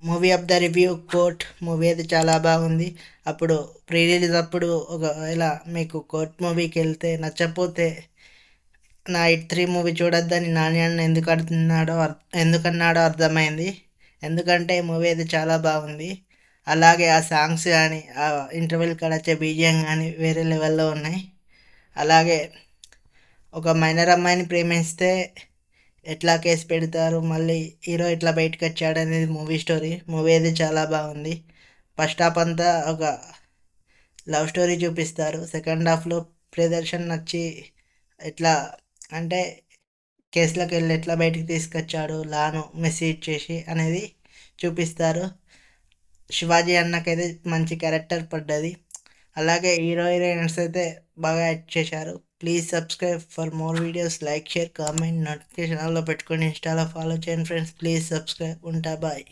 Movie of the review court movie అయితే చాలా బాగుంది. అప్పుడు ప్రీ రిలీజ్ అప్పుడు ఒకవేళ మీకు కోర్ట్ మూవీకి వెళ్తే నచ్చకపోతే నా ఇట్ 3 మూవీ చూడొద్దని నాని అన్న ఎందుకన్నాడో అర్థమైంది. ఎందుకంటే ఈ మూవీ అయితే చాలా బాగుంది. అలాగే ఆ సాంగ్స్ కానీ ఆ ఇంటర్వెల్ కాడ వచ్చే బీజిఎం కానీ వేరే లెవెల్లో ఉన్నాయి. అలాగే ఒక మైనర్ అమ్మాయిని ప్రేమిస్తే ఎట్లా కేసు పెడతారు, మళ్ళీ హీరో ఎట్లా బయటకు వచ్చాడు అనేది మూవీ స్టోరీ. మూవీ అయితే చాలా బాగుంది. ఫస్ట్ హాఫ్ అంతా ఒక లవ్ స్టోరీ చూపిస్తారు. సెకండ్ హాఫ్లో ప్రియదర్శన్ నచ్చి ఎట్లా అంటే కేసులోకి వెళ్ళి ఎట్లా బయటికి తీసుకొచ్చాడు లాను మెసేజ్ చేసి అనేది చూపిస్తారు. శివాజీ అన్నకైతే మంచి క్యారెక్టర్ పడ్డది. అలాగే హీరో హీరోయిన్స్ అయితే బాగా యాక్ట్ చేశారు. Please subscribe for more videos. Like share comment notification ఆల్లో పెట్టుకొని ఇన్స్టాలో ఫాలో చేయండి ఫ్రెండ్స్. Please subscribe. ఉంటా బాయ్.